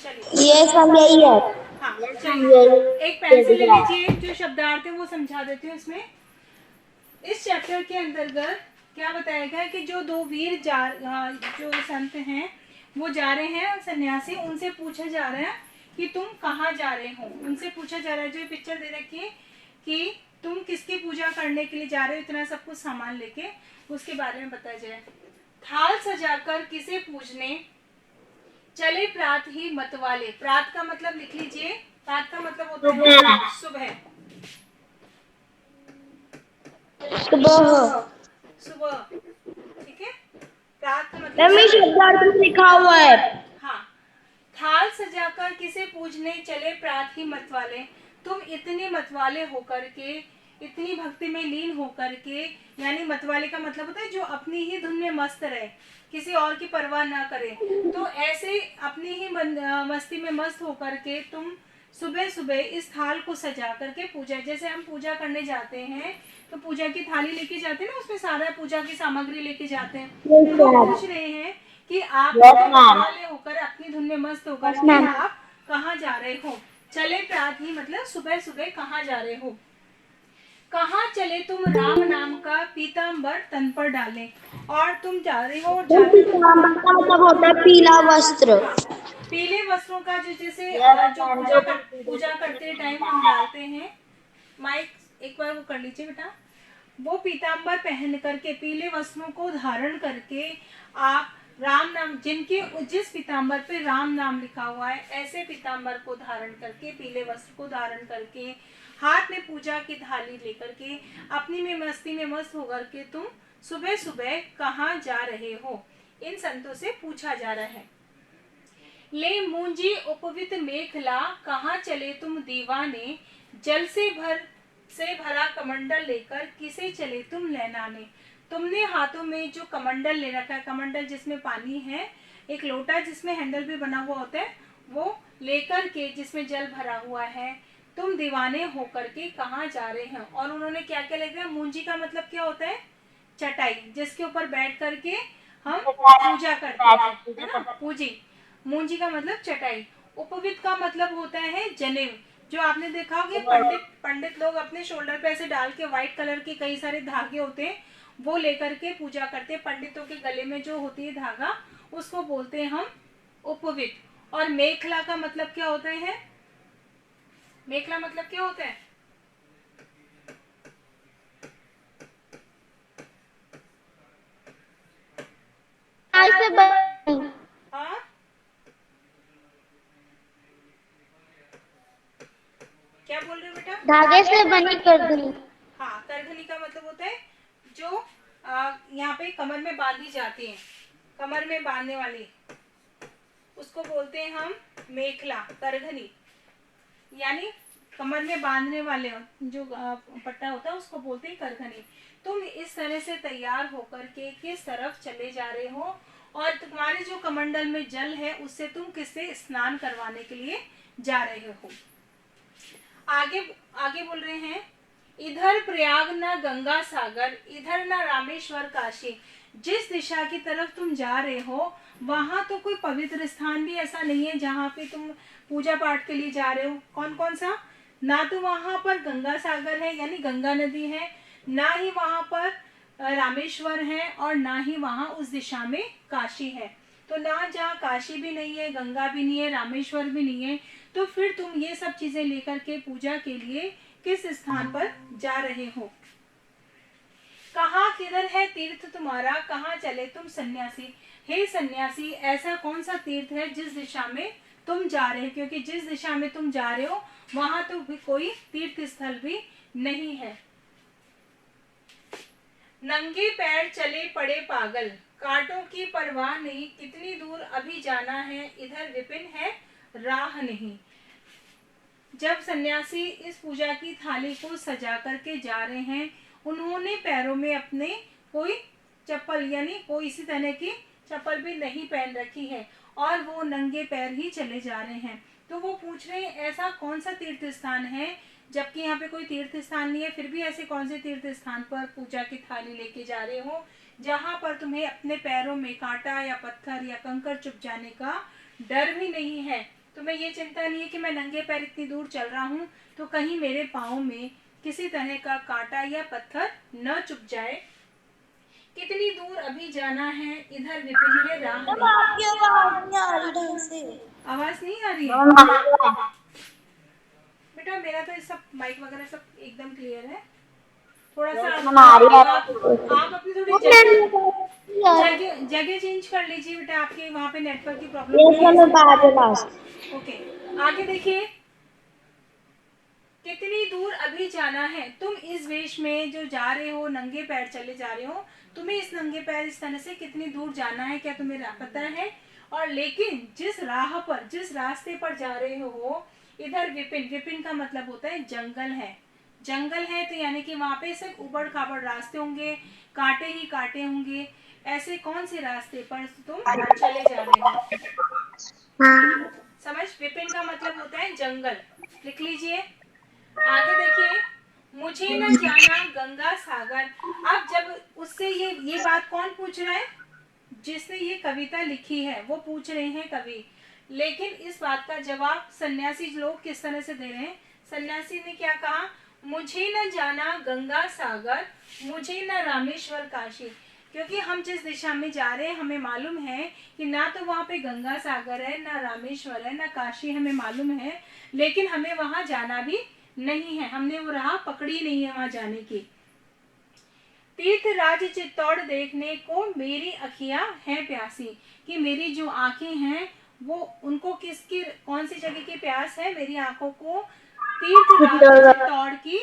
चलिए ये सब यही है। हाँ ये सब चलिए एक ये पेंसिल दिख ले रहा है। लीजिए, जो शब्दार्थ है वो समझा देती हूँ इसमें। इस चैप्टर के अंतर्गत क्या बताया गया कि जो दो वीर जो संत हैं वो जा रहे हैं सन्यासी, उनसे पूछा जा रहा है कि तुम कहाँ जा रहे हो। उनसे पूछा जा रहा है, जो पिक्चर दे रखी है, कि तुम किसकी पूजा करने के लिए जा रहे हो, इतना सब कुछ सामान लेके, उसके बारे में बताया जाए। थाल सजाकर किसे पूजने चले प्रात ही मतवाले। प्रात का मतलब लिख लीजिए, प्रात का मतलब होता है सुबह। सुबह। सुबह। सुबह, ठीक है। प्रात का मतलब मैम ये शब्दार्थ में लिखा हुआ है। हाँ। थाल सजाकर किसे पूजने चले प्रात ही मतवाले। तुम इतने मतवाले होकर के, इतनी भक्ति में लीन होकर के, यानी मतवाले का मतलब होता है जो अपनी ही धुन में मस्त रहे, किसी और की परवाह ना करे। तो ऐसे अपनी ही मस्ती में मस्त होकर के तुम सुबह सुबह इस थाल को सजा करके पूजा, जैसे हम पूजा करने जाते हैं तो पूजा की थाली लेके जाते हैं ना, उसमें सारा पूजा की सामग्री लेके जाते हैं। यस तो मैम। पूछ रहे हैं कि आप यस इतने मैम। मतवाले होकर अपनी धुन में मस्त होकर यस के मैम। आप कहाँ जा रहे हो। चले प्रात ही मतलब सुबह सुबह कहाँ जा रहे हो। कहाँ चले तुम राम नाम का पीताम्बर तन पर डाले। और तुम जा रहे हो, जाते हो। पीताम्बर का मतलब होता है पीला वस्त्र। हाँ, पीले वस्त्रों का जो जैसे यस जो मैम। पूजा करते टाइम हम डालते हैं। माइक एक बार वो कर लीजिए बेटा। वो पीताम्बर पहन करके, पीले वस्त्रों को धारण करके आप राम नाम, जिनके जिस पीताम्बर पे राम नाम लिखा हुआ है, ऐसे पीताम्बर को धारण करके, पीले वस्त्र को धारण करके, हाथ में पूजा की थाली लेकर के, अपनी में मस्ती में मस्त होकर के तुम सुबह सुबह कहाँ जा रहे हो, इन संतों से पूछा जा रहा है। ले मूंजी उपवित मेखला, कहाँ चले तुम दीवाने, जल से भरा कमंडल लेकर किसे चले तुम लहनाने। तुमने हाथों में जो कमंडल ले रखा है, कमंडल जिसमें पानी है, एक लोटा जिसमें हैंडल भी बना हुआ होता है, वो लेकर के जिसमें जल भरा हुआ है, तुम दीवाने होकर के कहाँ जा रहे हैं। और उन्होंने क्या क्या लिखा है। मूंजी का मतलब क्या होता है, चटाई, जिसके ऊपर बैठ करके हम पूजा करते हैं, है ना, पूजी। मूंजी का मतलब चटाई। उपवित का मतलब होता है जनेऊ, जो आपने देखा होगा पंडित पंडित लोग अपने शोल्डर पे ऐसे डाल के, व्हाइट कलर के कई सारे धागे होते हैं, वो लेकर के पूजा करते हैं। पंडितों के गले में जो होती है धागा, उसको बोलते हैं हम उपवित। और मेखला का मतलब क्या होता है, मेखला मतलब क्या होता है। ऐसे हाँ, क्या बोल रहे हो बेटा। धागे से बनी कर दी। हाँ, करघनी का मतलब होता है जो यहाँ पे कमर में बांधी जाती है, कमर में बांधने वाली, उसको बोलते हैं हम मेखला, करघनी, यानी कमर में बांधने वाले जो पट्टा होता है उसको बोलते हैं करघनी। तुम इस तरह से तैयार होकर के किस तरफ चले जा रहे हो, और तुम्हारे जो कमंडल में जल है उससे तुम किससे स्नान करवाने के लिए जा रहे हो। आगे आगे बोल रहे हैं, इधर प्रयाग ना गंगा सागर, इधर ना रामेश्वर काशी। जिस दिशा की तरफ तुम जा रहे हो वहां तो कोई पवित्र स्थान भी ऐसा नहीं है जहाँ पे तुम पूजा पाठ के लिए जा रहे हो। कौन कौन सा, ना तो वहां पर गंगा सागर है यानी गंगा नदी है, ना ही वहां पर रामेश्वर है, और ना ही वहां उस दिशा में काशी है। तो ना, जहाँ काशी भी नहीं है, गंगा भी नहीं है, रामेश्वर भी नहीं है, तो फिर तुम ये सब चीजें लेकर के पूजा के लिए किस स्थान पर जा रहे हो। कहाँ किधर है तीर्थ तुम्हारा, कहाँ चले तुम सन्यासी। हे सन्यासी, ऐसा कौन सा तीर्थ है जिस दिशा में तुम जा रहे हो, क्योंकि जिस दिशा में तुम जा रहे हो वहां तो भी कोई तीर्थ स्थल भी नहीं है। नंगे पैर चले पड़े पागल, कांटों की परवाह नहीं, कितनी दूर अभी जाना है, इधर विपिन है राह नहीं। जब सन्यासी इस पूजा की थाली को सजा करके जा रहे हैं, उन्होंने पैरों में अपने कोई चप्पल यानी कोई इसी तरह की चप्पल भी नहीं पहन रखी है, और वो नंगे पैर ही चले जा रहे हैं। तो वो पूछ रहे हैं ऐसा कौन सा तीर्थ स्थान है, जबकि यहाँ पे कोई तीर्थ स्थान नहीं है, फिर भी ऐसे कौन से तीर्थ स्थान पर पूजा की थाली लेके जा रहे हो जहाँ पर तुम्हें अपने पैरों में कांटा या पत्थर या कंकड़ चुभ जाने का डर भी नहीं है। तुम्हें ये चिंता नहीं है कि मैं नंगे पैर इतनी दूर चल रहा हूँ तो कहीं मेरे पाँव में किसी तरह का कांटा या पत्थर न चुभ जाए। कितनी दूर अभी जाना है, इधर विपिन राह मैम नहीं। आपकी आवाज नहीं आ रही ढंग से। आवाज नहीं आ रही है मैम बेटा? मेरा तो सब माइक वगैरह सब एकदम क्लियर है। थोड़ा सा आ रही है। आप अपनी थोड़ी जगह जगह चेंज कर लीजिए बेटा, आपके वहाँ पे नेटवर्क की प्रॉब्लम यस मैम, मैं बाहर हूँ लास्ट। ओके, आगे देखिए। कितनी दूर अभी जाना है, तुम इस वेश में जो जा रहे हो, नंगे पैर चले जा रहे हो, तुम्हें इस नंगे पैर इस तरह से कितनी दूर जाना है, क्या तुम्हें पता है? और लेकिन जिस राह पर, जिस रास्ते पर जा रहे हो, इधर विपिन, विपिन का मतलब होता है जंगल है। जंगल है तो यानी कि वहां पे सिर्फ उबड़ खाबड़ रास्ते होंगे, कांटे ही कांटे होंगे। ऐसे कौन से रास्ते पर तुम चले जा रहे हो? समझ? विपिन का मतलब होता है जंगल, लिख लीजिए। आगे देखिए, मुझे न जाना गंगा सागर। अब जब उससे ये बात कौन पूछ रहा है? जिसने ये कविता लिखी है वो पूछ रहे हैं कवि। लेकिन इस बात का जवाब सन्यासी लोग किस तरह से दे रहे हैं? सन्यासी ने क्या कहा? मुझे न जाना गंगा सागर, मुझे न रामेश्वर काशी। क्योंकि हम जिस दिशा में जा रहे हैं हमें मालूम है कि ना तो वहाँ पे गंगा सागर है, ना रामेश्वर है, ना काशी, हमें मालूम है। लेकिन हमें वहाँ जाना भी नहीं है, हमने वो राह पकड़ी नहीं है वहां जाने की। तीर्थ राज चित्तौड़ देखने को मेरी अखियां हैं प्यासी, कि मेरी जो आंखें हैं वो, उनको किसकी, कौन सी जगह की प्यास है? मेरी आंखों को तीर्थ राज चित्तौड़ की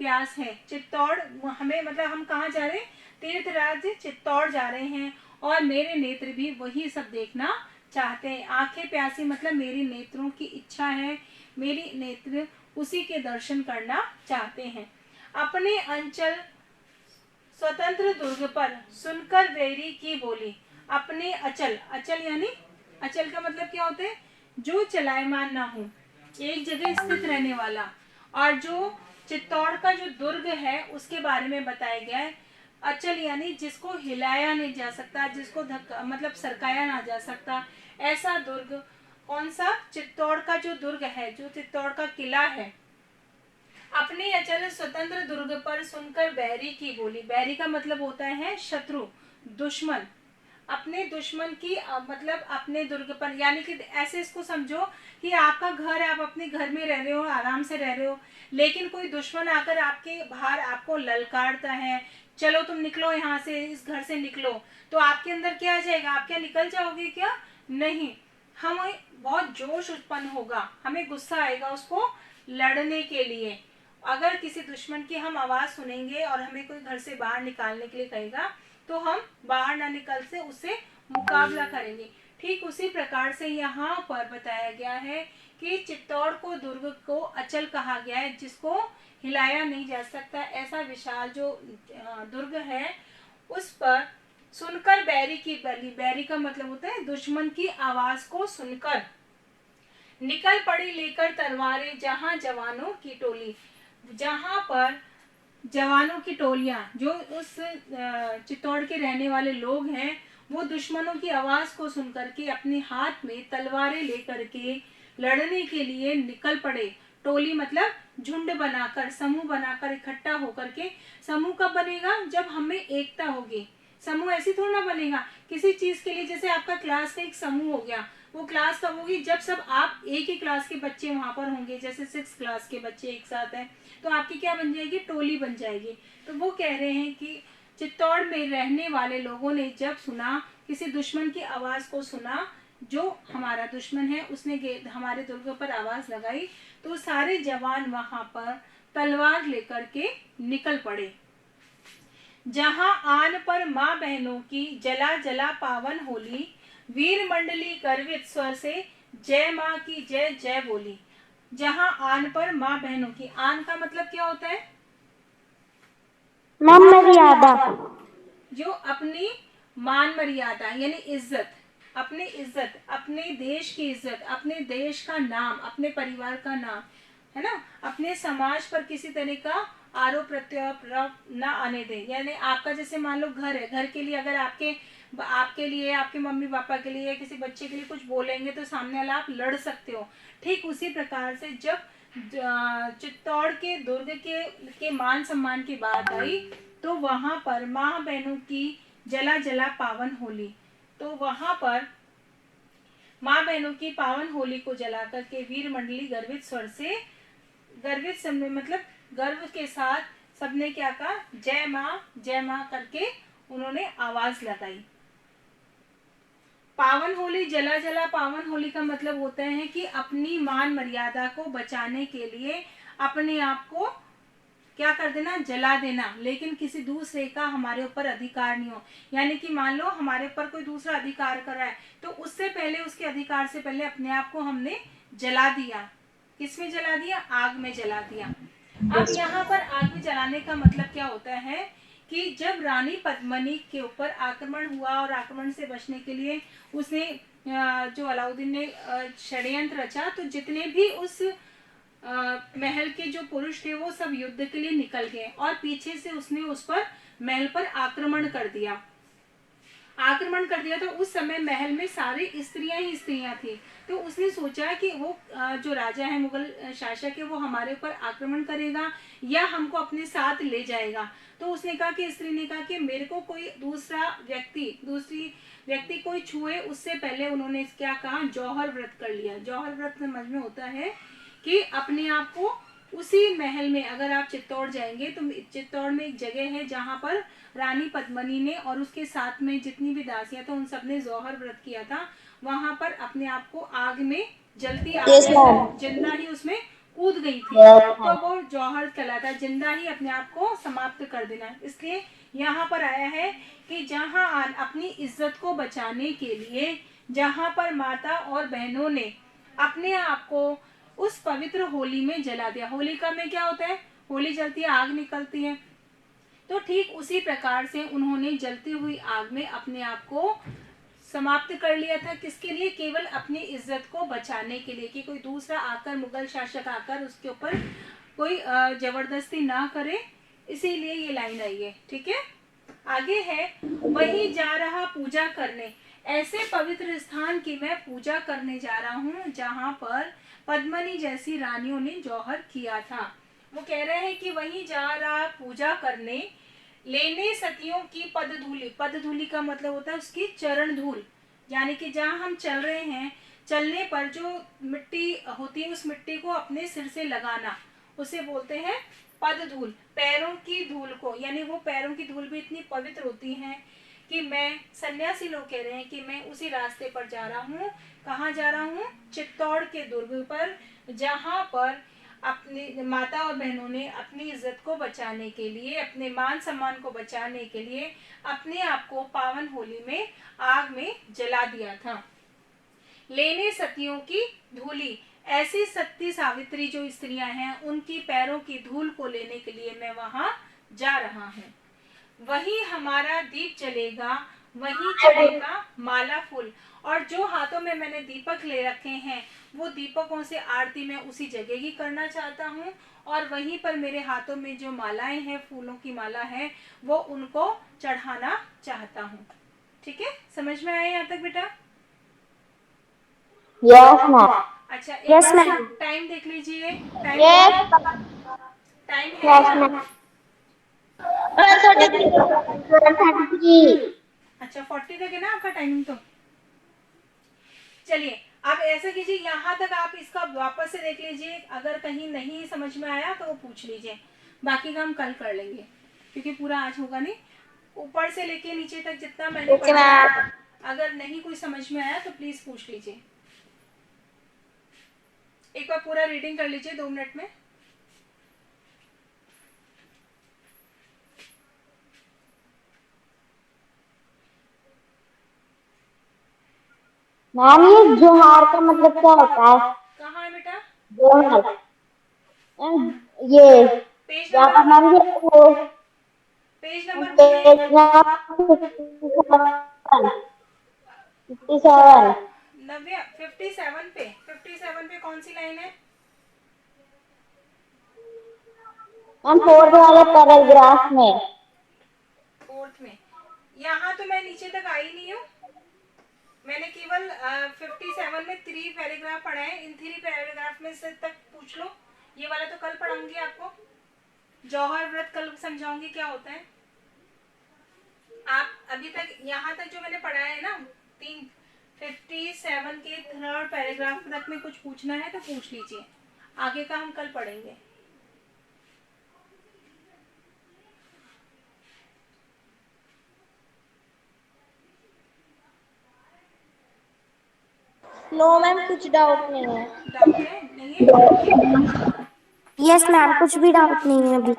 प्यास है। चित्तौड़ हमें, मतलब हम कहाँ जा रहे हैं? तीर्थ राज चित्तौड़ जा रहे हैं। और मेरे नेत्र भी वही सब देखना चाहते हैं। आंखें प्यासी मतलब मेरी नेत्रों की इच्छा है, मेरी नेत्र उसी के दर्शन करना चाहते हैं। अपने अंचल स्वतंत्र दुर्ग पर सुनकर वैरी की बोली। अपने अचल, अचल यानी, अचल का मतलब क्या होता है? जो चलायमान ना हो, एक जगह स्थित रहने वाला। और जो चित्तौड़ का जो दुर्ग है उसके बारे में बताया गया है। अचल यानी जिसको हिलाया नहीं जा सकता, जिसको धक्का मतलब सरकाया ना जा सकता, ऐसा दुर्ग। कौन सा? चित्तौड़ का जो दुर्ग है, जो चित्तौड़ का किला है। अपने अचल स्वतंत्र दुर्ग पर सुनकर बैरी की बोली। बैरी का मतलब होता है शत्रु, दुश्मन। अपने दुश्मन की मतलब अपने दुर्ग पर, यानी कि ऐसे इसको समझो कि आपका घर है, आप अपने घर में रह रहे हो, आराम से रह रहे हो, लेकिन कोई दुश्मन आकर आपके बाहर आपको ललकारता है, चलो तुम निकलो यहाँ से, इस घर से निकलो, तो आपके अंदर क्या आ जाएगा? आप क्या निकल जाओगे क्या? नहीं, हमें बहुत जोश उत्पन्न होगा, हमें गुस्सा आएगा उसको लड़ने के लिए। अगर किसी दुश्मन की हम आवाज सुनेंगे और हमें कोई घर से बाहर निकालने के लिए कहेगा तो हम बाहर ना निकल से उससे मुकाबला करेंगे। ठीक उसी प्रकार से यहाँ पर बताया गया है कि चित्तौड़ को दुर्ग को अचल कहा गया है, जिसको हिलाया नहीं जा सकता। ऐसा विशाल जो दुर्ग है उस पर सुनकर बैरी की बली, बैरी का मतलब होता है दुश्मन की आवाज को सुनकर निकल पड़ी लेकर तलवारें जहां जवानों की टोली। जहां पर जवानों की टोलियां, जो उस चित्तौड़ के रहने वाले लोग हैं, वो दुश्मनों की आवाज को सुनकर के अपने हाथ में तलवारें लेकर के लड़ने के लिए निकल पड़े। टोली मतलब झुंड बनाकर, समूह बनाकर, इकट्ठा होकर के। समूह कब बनेगा? जब हमें एकता होगी। समूह ऐसी थोड़ा ना बनेगा किसी चीज के लिए। जैसे आपका क्लास का एक समूह हो गया, वो क्लास कब होगी? जब सब आप एक ही क्लास के बच्चे वहां पर होंगे, जैसे 6 क्लास के बच्चे एक साथ हैं, तो आपकी क्या बन जाएगी? टोली बन जाएगी। तो वो कह रहे हैं कि चित्तौड़ में रहने वाले लोगों ने जब सुना, किसी दुश्मन की आवाज को सुना, जो हमारा दुश्मन है उसने हमारे दुर्ग पर आवाज लगाई, तो सारे जवान वहां पर तलवार लेकर के निकल पड़े। जहां आन पर माँ बहनों की जला जला पावन होली, वीर मंडली गर्वित स्वर से जय माँ की जय जय बोली। जहां आन पर माँ बहनों की, आन का मतलब क्या होता है? मैम मर्यादा। जो अपनी मान मर्यादा यानी इज्जत, अपनी इज्जत, अपने देश की इज्जत, अपने देश का नाम, अपने परिवार का नाम, है ना, अपने समाज पर किसी तरह का आरोप प्रत्यारोप ना आने दें। यानी आपका जैसे मान लो घर है, घर के लिए अगर आपके आपके लिए, आपके मम्मी पापा के लिए, किसी बच्चे के लिए कुछ बोलेंगे तो सामने वाला आप लड़ सकते हो। ठीक उसी प्रकार से जब चित्तौड़ के दुर्ग के मान सम्मान की बात आई तो वहां पर माँ बहनों की जला जला पावन होली, तो वहां पर माँ बहनों की पावन होली को जलाकर के वीर मंडली गर्वित स्वर से, गर्वित समय मतलब गर्व के साथ सबने क्या कहा, जय माँ करके उन्होंने आवाज लगाई। पावन होली, जला जला पावन होली का मतलब होता है कि अपनी मान मर्यादा को बचाने के लिए अपने आप को क्या कर देना, जला देना, लेकिन किसी दूसरे का हमारे ऊपर अधिकार नहीं हो। यानी कि मान लो हमारे ऊपर कोई दूसरा अधिकार कर रहा है तो उससे पहले, उसके अधिकार से पहले अपने आप को हमने जला दिया। किसमें जला दिया, आग में जला दिया। अब यहाँ पर आग में जलाने का मतलब क्या होता है कि जब रानी पद्मिनी के ऊपर आक्रमण हुआ और आक्रमण से बचने के लिए उसने जो अलाउद्दीन ने षड्यंत्र रचा, तो जितने भी उस महल के जो पुरुष थे वो सब युद्ध के लिए निकल गए और पीछे से उसने उस पर महल पर आक्रमण कर दिया। तो उस समय महल में सारी स्त्रियां ही स्त्रियां थी। तो उसने सोचा कि वो जो राजा है, मुगल शासक है, वो हमारे ऊपर आक्रमण करेगा या हमको अपने साथ ले जाएगा। तो उसने कहा कि, स्त्री ने कहा कि मेरे को कोई दूसरी व्यक्ति कोई छुए उससे पहले उन्होंने क्या कहा, जौहर व्रत कर लिया। जौहर व्रत समझ में होता है कि अपने आप को उसी महल में, अगर आप चित्तौड़ जाएंगे तो चित्तौड़ में एक जगह है जहां पर रानी पद्मिनी ने और उसके साथ में जितनी भी दासियां था उन सबने जौहर व्रत किया था। वहां पर अपने आप को आग में, जलती आग में जिंदा ही उसमें कूद गई थी। तो वो जौहर कहलाता, जिंदा ही अपने आप को समाप्त कर देना। इसलिए यहाँ पर आया है कि जहाँ अपनी इज्जत को बचाने के लिए, जहाँ पर माता और बहनों ने अपने आप को उस पवित्र होली में जला दिया। होलिका में क्या होता है, होली जलती है, आग निकलती है। तो ठीक उसी प्रकार से उन्होंने जलती हुई आग में अपने आप को समाप्त कर लिया था। किसके लिए, केवल अपनी इज्जत को बचाने के लिए, कि कोई दूसरा आकर, मुगल शासक आकर उसके ऊपर कोई जबरदस्ती ना करे, इसीलिए ये लाइन आई है। ठीक है, आगे है, वही जा रहा पूजा करने, ऐसे पवित्र स्थान की मैं पूजा करने जा रहा हूँ जहाँ पर पद्मिनी जैसी रानियों ने जौहर किया था। वो कह रहे हैं कि वही जा रहा पूजा करने, लेने सतियों की पदधूलि। पदधूलि का मतलब होता है उसकी चरण धूल, यानी कि जहाँ हम चल रहे हैं, चलने पर जो मिट्टी होती है उस मिट्टी को अपने सिर से लगाना, उसे बोलते हैं पद धूल। पैरों की धूल को, यानी वो पैरों की धूल भी इतनी पवित्र होती है कि मैं, सन्यासी लोग कह रहे हैं कि मैं उसी रास्ते पर जा रहा हूँ। कहाँ जा रहा हूँ, चित्तौड़ के दुर्ग पर, जहाँ पर अपनी माता और बहनों ने अपनी इज्जत को बचाने के लिए, अपने मान सम्मान को बचाने के लिए अपने आप को पावन होली में आग में जला दिया था। लेने सतियों की धूली, ऐसी सती सावित्री जो स्त्रियां हैं उनकी पैरों की धूल को लेने के लिए मैं वहां जा रहा हूँ। वही हमारा दीप जलेगा, वही चढ़ेगा माला फूल, और जो हाथों में मैंने दीपक ले रखे हैं वो दीपकों से आरती मैं उसी जगह ही करना चाहता हूँ, और वहीं पर मेरे हाथों में जो मालाएं हैं, फूलों की माला है, वो उनको चढ़ाना चाहता हूँ। ठीक है, समझ में आया यहाँ तक बेटा? Yes ma'am. अच्छा, एक यस बार मैम। टाइम देख लीजिए। टाइम यस टाइम यस है। मैम। 12:33। अच्छा, 40 तक है ना आपका टाइमिंग? तो चलिए, अब ऐसा कीजिए, यहाँ तक आप इसका वापस से देख लीजिए, अगर कहीं नहीं समझ में आया तो वो पूछ लीजिए, बाकी का हम कल कर लेंगे क्योंकि पूरा आज होगा नहीं। ऊपर से लेके नीचे तक जितना मैंने ओके पढ़ाया, मैम। अगर नहीं कोई समझ में आया तो प्लीज पूछ लीजिए। एक बार पूरा रीडिंग कर लीजिए 2 मिनट में। मैम ये जोहार का मतलब क्या होता है? कहाँ है बेटा? जोहार। ये पेज यहाँ पर नंबर, मैम ये पेज नंबर बोलिए। पेज 57। नव्या 57 पे, 57 पे कौन सी लाइन है? मैम 4th वाले पैराग्राफ में। 4th में, यहाँ तो मैं नीचे तक आई नहीं हूँ, मैंने केवल 57 में 3 पैराग्राफ पढ़ा है। इन 3 पैराग्राफ में से तक पूछ लो। ये वाला तो कल पढ़ाऊंगी आपको, जौहर व्रत कल समझाऊंगी क्या होता है। आप अभी तक यहाँ तक जो मैंने पढ़ा है ना, 57 के 3rd पैराग्राफ तक में कुछ पूछना है तो पूछ लीजिए, आगे का हम कल पढ़ेंगे। नो मैम, कुछ डाउट नहीं है। डाउट है? नहीं है? यस मैम, कुछ भी डाउट नहीं है अभी।